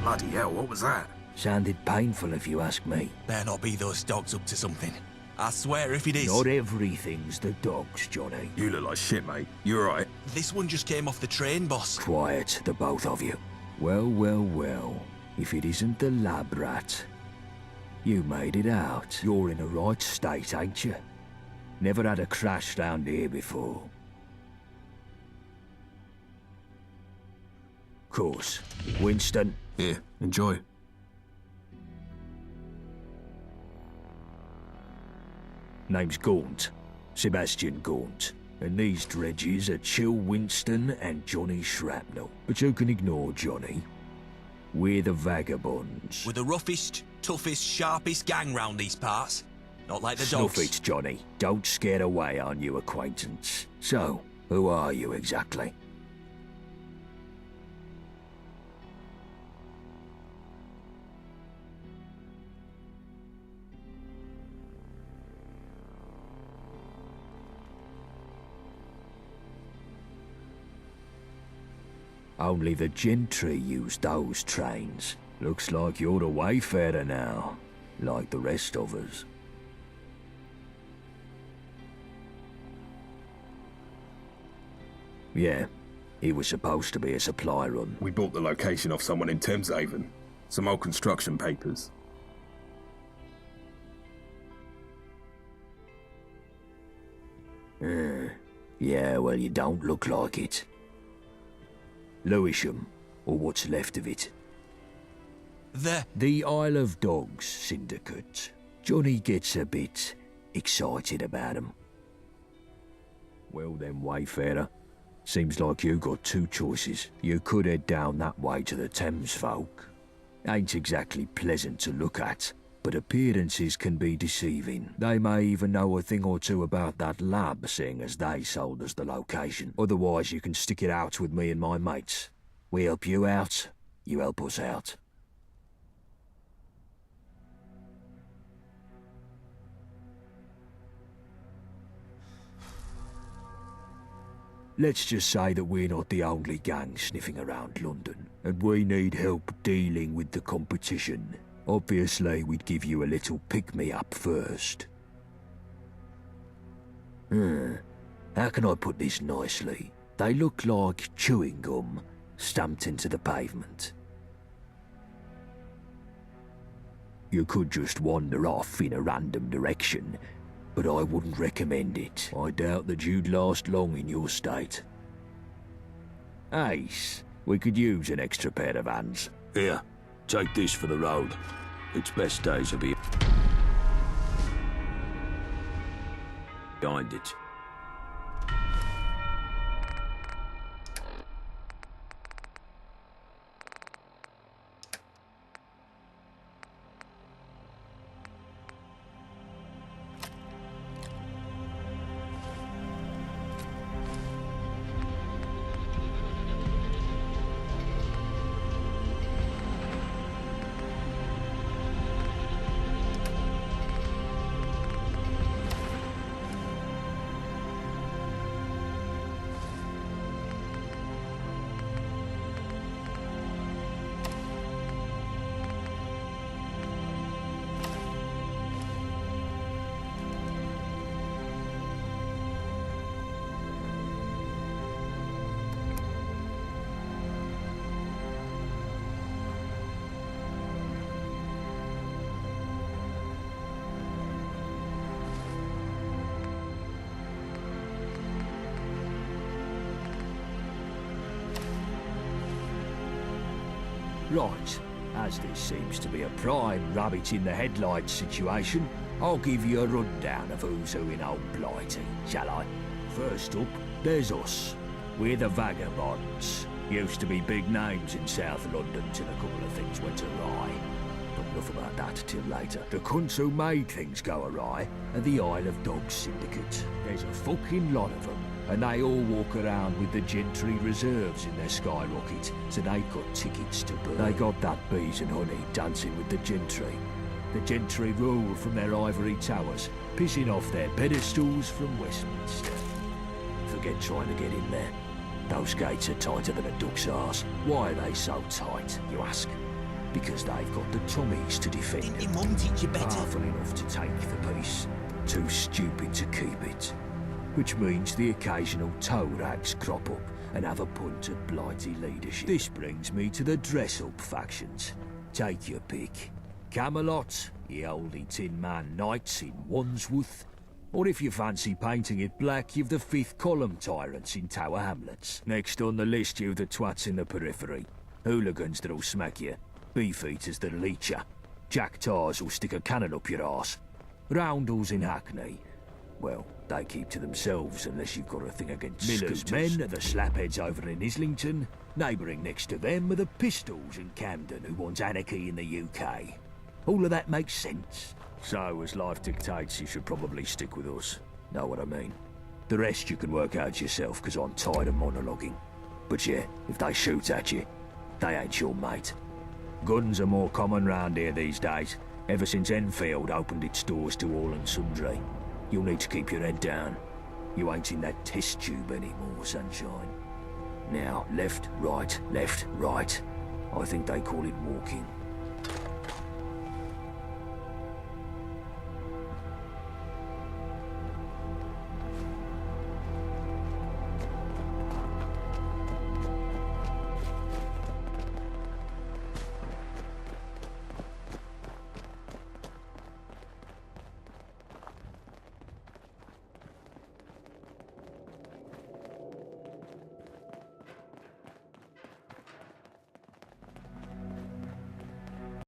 Bloody hell, what was that? Sounded painful if you ask me. Better not be those dogs up to something. I swear if it is... Not everything's the dogs, Johnny. You look like shit, mate. You alright? This one just came off the train, boss. Quiet, the both of you. Well, well, well. If it isn't the lab rat. You made it out. You're in the right state, ain't you? Never had a crash round here before. Course. Winston. Here, enjoy. Name's Gaunt. Sebastian Gaunt. And these dredges are Chill Winston and Johnny Shrapnel. But you can ignore Johnny. We're the vagabonds. We're the roughest, toughest, sharpest gang round these parts. Not like the Snuff dogs. it, Johnny. Don't scare away our new acquaintance. So, who are you exactly? Only the gentry use those trains. Looks like you're a wayfarer now, like the rest of us. Yeah, it was supposed to be a supply run. We bought the location off someone in Thameshaven. Some old construction papers. Yeah, well, you don't look like it. Lewisham, or what's left of it. The Isle of Dogs Syndicate. Johnny gets a bit excited about 'em. Well then, wayfarer. Seems like you got two choices. You could head down that way to the Thames folk. Ain't exactly pleasant to look at, but appearances can be deceiving. They may even know a thing or two about that lab, seeing as they sold us the location. Otherwise, you can stick it out with me and my mates. We help you out, you help us out. Let's just say that we're not the only gang sniffing around London, and we need help dealing with the competition. Obviously, we'd give you a little pick-me-up first. How can I put this nicely? They look like chewing gum stamped into the pavement. You could just wander off in a random direction, but I wouldn't recommend it. I doubt that you'd last long in your state. Ace, we could use an extra pair of hands. Here, take this for the road. Its best days will be behind it. Right, as this seems to be a prime rabbit in the headlights situation, I'll give you a rundown of who's who in Old Blighty, shall I? First up, there's us. We're the Vagabonds. Used to be big names in South London till a couple of things went awry. But enough about that till later. The cunts who made things go awry are the Isle of Dogs Syndicate. There's a fucking lot of them, and they all walk around with the gentry reserves in their skyrocket, so they've got tickets to burn. They got that bees and honey dancing with the gentry. The gentry rule from their ivory towers, pissing off their pedestals from Westminster. Forget trying to get in there. Those gates are tighter than a duck's arse. Why are they so tight, you ask? because they've got the Tommies to defend Didn't them. your mum teach you better? Powerful enough to take the peace, too stupid to keep it. Which means the occasional toe rags crop up and have a punt at blighty leadership. This brings me to the dress-up factions. Take your pick. Camelot, the oldie Tin Man Knights in Wandsworth, or if you fancy painting it black, you've the fifth column tyrants in Tower Hamlets. Next on the list, you've the twats in the periphery. Hooligans that'll smack you, beefeaters that'll eat you, jack tars will stick a cannon up your arse, roundels in Hackney. Well, they keep to themselves unless you've got a thing against Miller's scooters. men are the slapheads over in Islington. Neighbouring next to them are the Pistols in Camden who want anarchy in the UK. All of that makes sense. So, as life dictates, you should probably stick with us. Know what I mean? The rest you can work out yourself, because I'm tired of monologuing. But yeah, if they shoot at you, they ain't your mate. Guns are more common round here these days, ever since Enfield opened its doors to all and sundry. You'll need to keep your head down. You ain't in that test tube anymore, sunshine. Now, left, right, I think they call it walking.